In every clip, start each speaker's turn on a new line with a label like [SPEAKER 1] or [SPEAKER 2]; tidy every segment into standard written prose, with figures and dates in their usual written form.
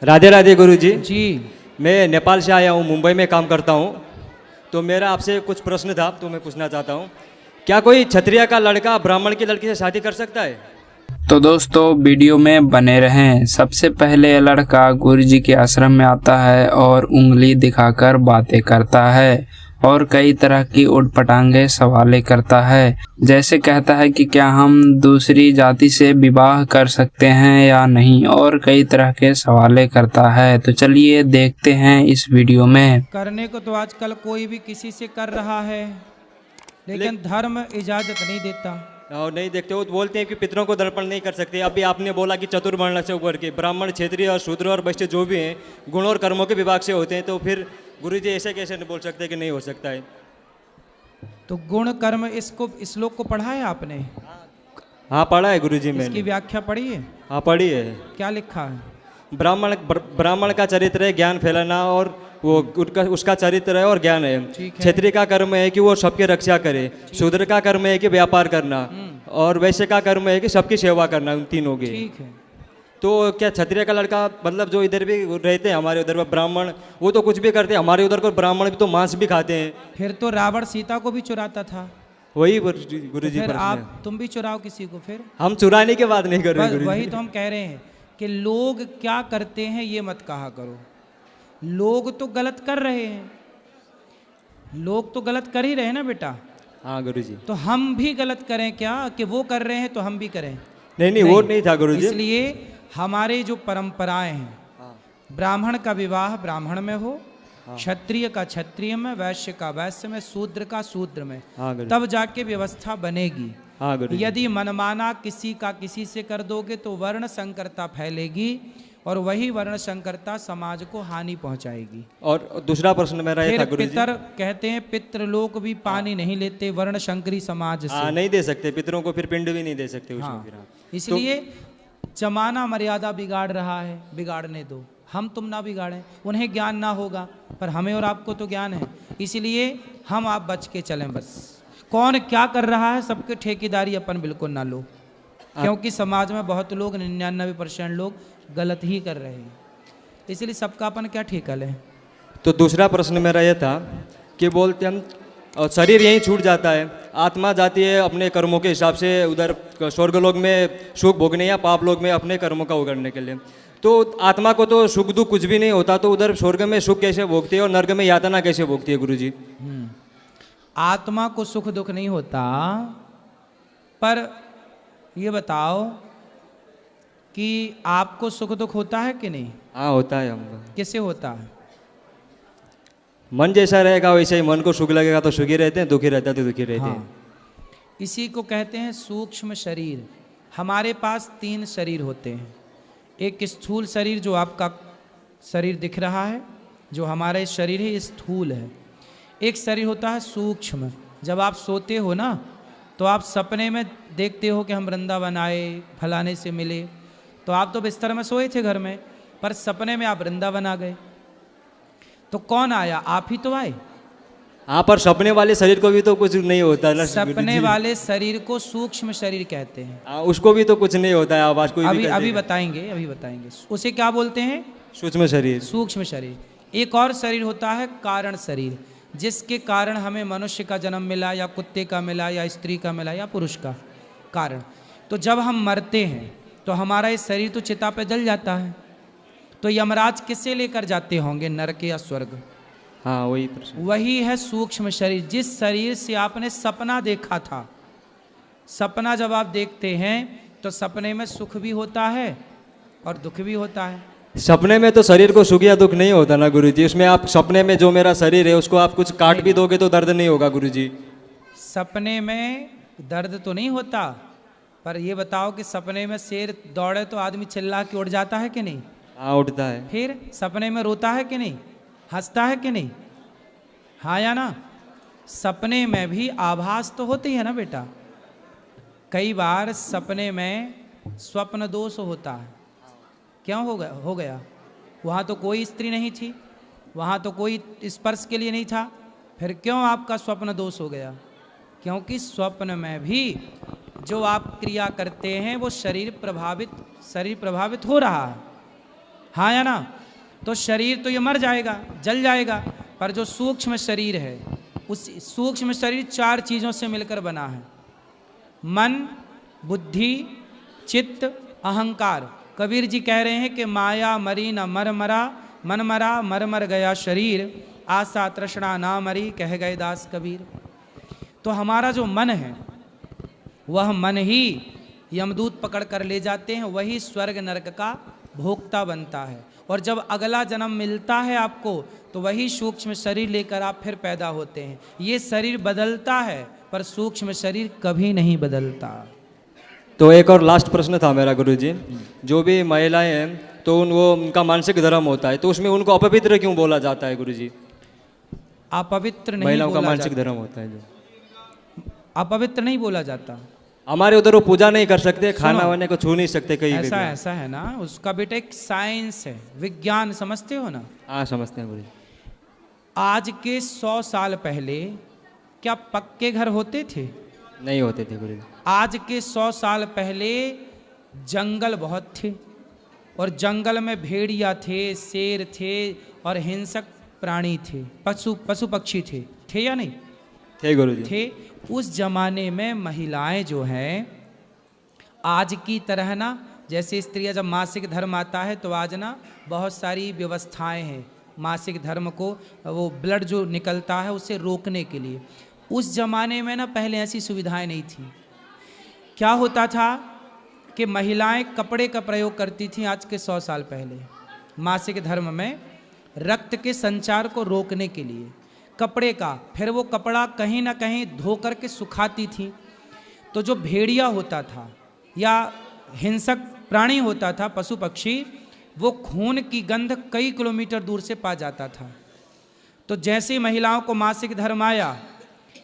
[SPEAKER 1] राधे राधे गुरु जी।
[SPEAKER 2] जी।
[SPEAKER 1] मैं नेपाल से आया हूँ, मुंबई में काम करता हूँ। तो मेरा आपसे कुछ प्रश्न था तो मैं पूछना चाहता हूँ, क्या कोई क्षत्रिय का लड़का ब्राह्मण की लड़की से शादी कर सकता है?
[SPEAKER 3] तो दोस्तों वीडियो में बने रहें। सबसे पहले यह लड़का गुरुजी के आश्रम में आता है और उंगली दिखाकर बातें करता है और कई तरह की उटपटांगे सवालें करता है। जैसे कहता है कि क्या हम दूसरी जाति से विवाह कर सकते हैं या नहीं, और कई तरह के सवालें करता है। तो चलिए देखते हैं इस वीडियो में।
[SPEAKER 2] करने को तो आजकल कोई भी किसी से कर रहा है, लेकिन धर्म इजाजत नहीं देता।
[SPEAKER 1] और नहीं देखते हो, बोलते हैं कि पितरों को दर्पण नहीं कर सकते। अभी आपने बोला कि चतुर्वर्ण से ऊपर के ब्राह्मण, क्षत्रिय और शूद्र और वैश्य जो भी हैं गुण और कर्मों के विभाग से होते हैं, तो फिर गुरुजी ऐसे कैसे नहीं बोल सकते कि नहीं हो सकता है?
[SPEAKER 2] तो गुण कर्म इसको श्लोक को पढ़ा है आपने?
[SPEAKER 1] हाँ पढ़ा है गुरुजी
[SPEAKER 2] इसकी
[SPEAKER 1] मैंने।
[SPEAKER 2] व्याख्या पढ़ी है?
[SPEAKER 1] हाँ पढ़ी है।
[SPEAKER 2] क्या लिखा है?
[SPEAKER 1] ब्राह्मण का चरित्र है ज्ञान फैलाना, और वो उसका चरित्र है और ज्ञान है।
[SPEAKER 2] ठीक है।
[SPEAKER 1] क्षत्रिय का कर्म है कि वो सबकी रक्षा करे, शूद्र का कर्म है कि व्यापार करना, और वैश्य का कर्म है कि सबकी सेवा करना, उन तीनों के।
[SPEAKER 2] ठीक है।
[SPEAKER 1] तो क्या क्षत्रिय का लड़का, मतलब जो इधर भी रहते हैं हमारे उधर ब्राह्मण, वो तो कुछ भी करते हैं, हमारे उधर को ब्राह्मण भी तो मांस भी खाते हैं।
[SPEAKER 2] फिर तो रावण सीता को भी चुराता था।
[SPEAKER 1] वही गुरुजी
[SPEAKER 2] फिर
[SPEAKER 1] प्रश्न है।
[SPEAKER 2] आप तुम भी चुराओ किसी को फिर।
[SPEAKER 1] हम चुराने की बात नहीं कर रहे गुरुजी।
[SPEAKER 2] वही तो हम कह रहे हैं कि लोग क्या करते हैं ये मत कहा करो। लोग तो गलत कर रहे हैं, लोग तो गलत कर ही रहे हैं ना बेटा।
[SPEAKER 1] हाँ गुरुजी।
[SPEAKER 2] तो हम भी गलत करें क्या कि वो कर रहे हैं तो हम भी करें?
[SPEAKER 1] नहीं वो नहीं था गुरुजी।
[SPEAKER 2] इसलिए हमारे जो परंपराएं हैं, ब्राह्मण का विवाह ब्राह्मण में हो, क्षत्रिय का क्षत्रिय में, वैश्य का वैश्य में, शूद्र का शूद्र में, तब जाके व्यवस्था बनेगी। यदि मनमाना किसी का किसी से कर दोगे तो वर्ण संकरता फैलेगी, और वही वर्ण संकरता समाज को हानि पहुंचाएगी।
[SPEAKER 1] और दूसरा प्रश्न मेरा ये था गुरुजी।
[SPEAKER 2] पितर कहते हैं पितृलोक भी पानी नहीं लेते वर्ण संकरी समाज से।
[SPEAKER 1] नहीं दे सकते पितरों को, फिर पिंड भी नहीं दे सकते उसमें।
[SPEAKER 2] हाँ। इसलिए जमाना मर्यादा बिगाड़ रहा है, बिगाड़ने दो, हम तुम ना बिगाड़ें। उन्हें ज्ञान ना होगा पर हमें और आपको तो ज्ञान है, इसलिए हम आप बच के चलें। बस कौन क्या कर रहा है सबके ठेकेदारी अपन बिल्कुल ना लो, क्योंकि समाज में बहुत लोग 99% लोग गलत ही कर रहे हैं, इसलिए सबका अपन क्या ठेका लें।
[SPEAKER 1] तो दूसरा प्रश्न मेरा यह था कि बोलते हम शरीर यहीं छूट जाता है, आत्मा जाती है अपने कर्मों के हिसाब से उधर स्वर्गलोक में सुख भोगने या पाप लोक में अपने कर्मों का उगड़ने के लिए। तो आत्मा को तो सुख दुख कुछ भी नहीं होता, तो उधर स्वर्ग में सुख कैसे भोगती है और नर्क में यातना कैसे भोगती है गुरुजी?
[SPEAKER 2] आत्मा को सुख दुख नहीं होता, पर ये बताओ कि आपको सुख दुख होता है कि नहीं?
[SPEAKER 1] हाँ होता है हमको।
[SPEAKER 2] कैसे होता है?
[SPEAKER 1] मन जैसा रहेगा वैसे ही, मन को सुख लगेगा तो सुखी रहते हैं, दुखी रहता है तो दुखी रहते हैं।
[SPEAKER 2] इसी को कहते हैं सूक्ष्म शरीर। हमारे पास 3 शरीर होते हैं। एक स्थूल शरीर जो आपका शरीर दिख रहा है, जो हमारा शरीर है, स्थूल है। एक शरीर होता है सूक्ष्म। जब आप सोते हो ना, तो आप सपने में देखते हो कि हम वृंदावन आए, फलाने से मिले, तो आप तो बिस्तर में सोए थे घर में, पर सपने में आप वृंदावन आ गए। तो कौन आया? आप ही तो आए।
[SPEAKER 1] हाँ पर सपने वाले शरीर को भी तो कुछ नहीं होता ना।
[SPEAKER 2] सपने वाले शरीर को सूक्ष्म शरीर कहते हैं।
[SPEAKER 1] हाँ उसको भी तो कुछ नहीं होता है, आवाज कोई
[SPEAKER 2] अभी बताएंगे उसे क्या बोलते हैं?
[SPEAKER 1] सूक्ष्म शरीर।
[SPEAKER 2] सूक्ष्म शरीर। एक और शरीर होता है कारण शरीर, जिसके कारण हमें मनुष्य का जन्म मिला, या कुत्ते का मिला, या स्त्री का मिला, या पुरुष का कारण। तो जब हम मरते हैं तो हमारा ये शरीर तो चिता पे जल जाता है, तो यमराज किसे लेकर जाते होंगे, नरक या स्वर्ग?
[SPEAKER 1] हाँ वही प्रश्न।
[SPEAKER 2] वही है सूक्ष्म शरीर, जिस शरीर से आपने सपना देखा था। सपना जब आप देखते हैं तो सपने में सुख भी होता है और दुख भी होता है।
[SPEAKER 1] सपने में तो शरीर को सुख या दुख नहीं होता ना गुरुजी। उसमें आप सपने में जो मेरा शरीर है उसको आप कुछ काट भी दोगे तो दर्द नहीं होगा गुरुजी।
[SPEAKER 2] सपने में दर्द तो नहीं होता, पर ये बताओ कि सपने में शेर दौड़े तो आदमी चिल्ला के उड़ जाता है कि नहीं?
[SPEAKER 1] हाँ उठता है।
[SPEAKER 2] फिर सपने में रोता है कि नहीं, हंसता है कि नहीं? हाँ या ना? सपने में भी आभास तो होती है ना बेटा। कई बार सपने में स्वप्न दोष होता है। क्यों हो गया? वहाँ तो कोई स्त्री नहीं थी, वहाँ तो कोई स्पर्श के लिए नहीं था, फिर क्यों आपका स्वप्न दोष हो गया? क्योंकि स्वप्न में भी जो आप क्रिया करते हैं वो शरीर प्रभावित हो रहा हाँ या ना? तो शरीर तो ये मर जाएगा, जल जाएगा, पर जो सूक्ष्म शरीर है, उस सूक्ष्म शरीर 4 चीज़ों से मिलकर बना है। मन, बुद्धि, चित्त, अहंकार। कबीर जी कह रहे हैं कि माया मरी न मर मरा, मन मरा मर मर गया शरीर, आशा तृष्णा ना मरी, कह गए दास कबीर। तो हमारा जो मन है, वह मन ही यमदूत पकड़ कर ले जाते हैं, वही स्वर्ग नरक का भोक्ता बनता है। और जब अगला जन्म मिलता है आपको, तो वही सूक्ष्म शरीर लेकर आप फिर पैदा होते हैं। ये शरीर बदलता है, पर सूक्ष्म शरीर कभी नहीं बदलता।
[SPEAKER 1] तो एक और लास्ट प्रश्न था मेरा गुरुजी, जो भी महिलाएं हैं तो उनका मानसिक धर्म होता है, तो उसमें उनको अपवित्र क्यों बोला जाता है गुरुजी?
[SPEAKER 2] अपवित्र नहीं
[SPEAKER 1] महिलाओं का
[SPEAKER 2] बोला
[SPEAKER 1] मानसिक
[SPEAKER 2] जाता।
[SPEAKER 1] धर्म होता है जो,
[SPEAKER 2] अपवित्र नहीं बोला जाता।
[SPEAKER 1] हमारे उधर वो पूजा नहीं कर सकते, खाना
[SPEAKER 2] सुनो,
[SPEAKER 1] वाने को छू नहीं सकते कहीं भी।
[SPEAKER 2] ऐसा है ना, उसका बेटा एक साइंस है, विज्ञान, समझते हो ना?
[SPEAKER 1] हाँ समझते हैं गुरुजी।
[SPEAKER 2] आज के 100 साल पहले क्या पक्के घर होते थे?
[SPEAKER 1] नहीं होते थे गुरुजी।
[SPEAKER 2] आज के 100 साल पहले जंगल बहुत थे, और जंगल में भेड़िया थे, शेर थे, और हिंसक प्राणी थे, पशु पक्षी थे या नहीं
[SPEAKER 1] थे गुरुजी?
[SPEAKER 2] थे। उस जमाने में महिलाएं जो हैं, आज की तरह ना, जैसे स्त्रियां जब मासिक धर्म आता है तो आज ना बहुत सारी व्यवस्थाएं हैं मासिक धर्म को, वो ब्लड जो निकलता है उसे रोकने के लिए। उस जमाने में ना पहले ऐसी सुविधाएं नहीं थी। क्या होता था कि महिलाएं कपड़े का प्रयोग करती थीं आज के 100 साल पहले, मासिक धर्म में रक्त के संचार को रोकने के लिए कपड़े का। फिर वो कपड़ा कहीं ना कहीं धो करके सुखाती थी। तो जो भेड़िया होता था या हिंसक प्राणी होता था, पशु पक्षी, वो खून की गंध कई किलोमीटर दूर से पा जाता था। तो जैसे ही महिलाओं को मासिक धर्म आया,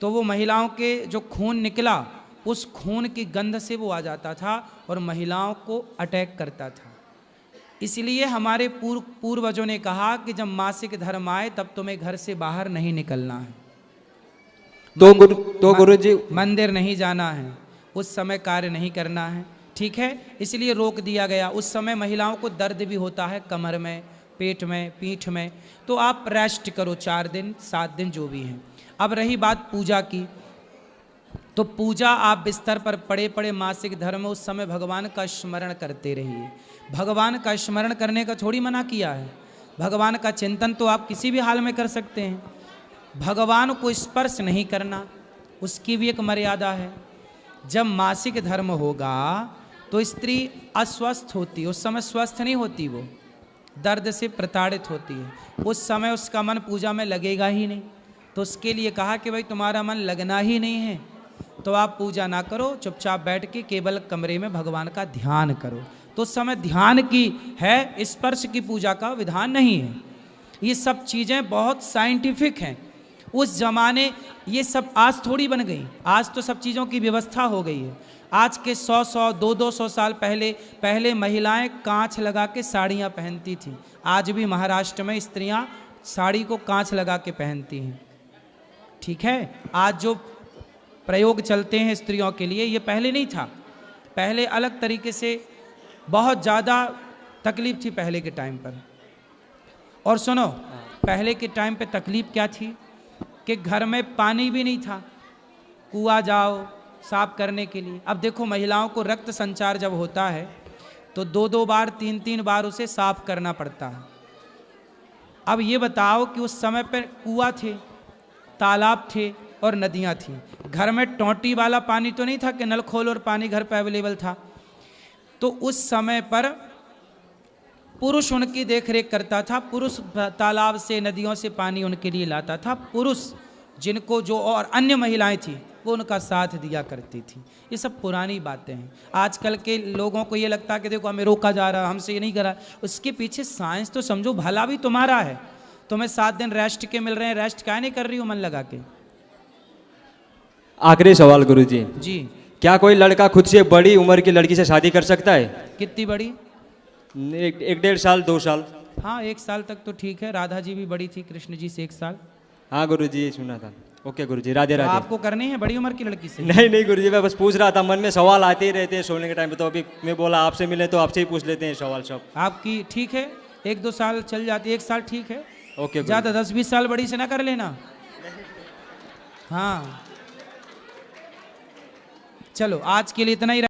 [SPEAKER 2] तो वो महिलाओं के जो खून निकला, उस खून की गंध से वो आ जाता था और महिलाओं को अटैक करता था। इसलिए हमारे पूर्वजों ने कहा कि जब मासिक धर्म आए तब तुम्हें घर से बाहर नहीं निकलना है,
[SPEAKER 1] तो गुरुजी
[SPEAKER 2] मंदिर नहीं जाना है, उस समय कार्य नहीं करना है, ठीक है? इसलिए रोक दिया गया। उस समय महिलाओं को दर्द भी होता है कमर में, पेट में, पीठ में, तो आप रेस्ट करो 4 दिन 7 दिन जो भी हैं। अब रही बात पूजा की, तो पूजा आप बिस्तर पर पड़े पड़े मासिक धर्म, उस समय भगवान का स्मरण करते रहिए। भगवान का स्मरण करने का थोड़ी मना किया है, भगवान का चिंतन तो आप किसी भी हाल में कर सकते हैं। भगवान को स्पर्श नहीं करना, उसकी भी एक मर्यादा है। जब मासिक धर्म होगा तो स्त्री अस्वस्थ होती है, उस समय स्वस्थ नहीं होती, वो दर्द से प्रताड़ित होती है। उस समय उसका मन पूजा में लगेगा ही नहीं। तो उसके लिए कहा कि भाई तुम्हारा मन लगना ही नहीं है तो आप पूजा ना करो, चुपचाप बैठ के केवल कमरे में भगवान का ध्यान करो। तो उस समय ध्यान की है, स्पर्श की पूजा का विधान नहीं है। ये सब चीज़ें बहुत साइंटिफिक हैं। उस जमाने ये सब आज थोड़ी बन गई, आज तो सब चीज़ों की व्यवस्था हो गई है। आज के 100 200 साल पहले महिलाएं कांच लगा के साड़ियाँ पहनती थी। आज भी महाराष्ट्र में स्त्रियाँ साड़ी को कांच लगा के पहनती हैं, ठीक है? आज जो प्रयोग चलते हैं स्त्रियों के लिए, ये पहले नहीं था। पहले अलग तरीके से बहुत ज़्यादा तकलीफ थी पहले के टाइम पर। और सुनो, पहले के टाइम पे तकलीफ क्या थी कि घर में पानी भी नहीं था, कुआं जाओ साफ करने के लिए। अब देखो महिलाओं को रक्त संचार जब होता है तो 2-2 बार 3-3 बार उसे साफ करना पड़ता है। अब ये बताओ कि उस समय पर कुआं थे, तालाब थे और नदियाँ थीं। घर में टोंटी वाला पानी तो नहीं था कि नल खोल और पानी घर पर अवेलेबल था। तो उस समय पर पुरुष उनकी देखरेख करता था, पुरुष तालाब से नदियों से पानी उनके लिए लाता था। पुरुष जिनको जो और अन्य महिलाएं थी वो उनका साथ दिया करती थी। ये सब पुरानी बातें हैं। आजकल के लोगों को ये लगता है कि देखो हमें रोका जा रहा, हमसे ये नहीं करा। उसके पीछे साइंस तो समझो, भला भी तुम्हारा है। तुम्हें 7 दिन रेस्ट के मिल रहे हैं, रेस्ट क्या नहीं कर रही हो मन लगा के?
[SPEAKER 1] आखिरी सवाल गुरुजी
[SPEAKER 2] जी,
[SPEAKER 1] क्या कोई लड़का खुद से बड़ी उम्र की लड़की से शादी कर सकता है?
[SPEAKER 2] कितनी बड़ी?
[SPEAKER 1] 1-1.5 साल 2 साल?
[SPEAKER 2] हाँ, 1 साल तक तो ठीक है। राधा जी भी बड़ी थी कृष्ण जी से 1 साल।
[SPEAKER 1] हाँ गुरुजी, सुना था। ओके गुरुजी, राधे
[SPEAKER 2] तो
[SPEAKER 1] राधे।
[SPEAKER 2] आपको करनी है बड़ी उम्र की लड़की से?
[SPEAKER 1] नहीं गुरुजी, मैं बस पूछ रहा था, मन में सवाल आते ही रहते हैं सोने के टाइम पे, तो अभी मैं बोला आपसे मिले तो आपसे ही पूछ लेते हैं सवाल सब।
[SPEAKER 2] आपकी ठीक है, 1-2 साल चल जाती है, 1 साल ठीक है,
[SPEAKER 1] ओके गुरु
[SPEAKER 2] ज़्यादा 10-20 साल बड़ी से ना कर लेना। हाँ चलो आज के लिए इतना ही।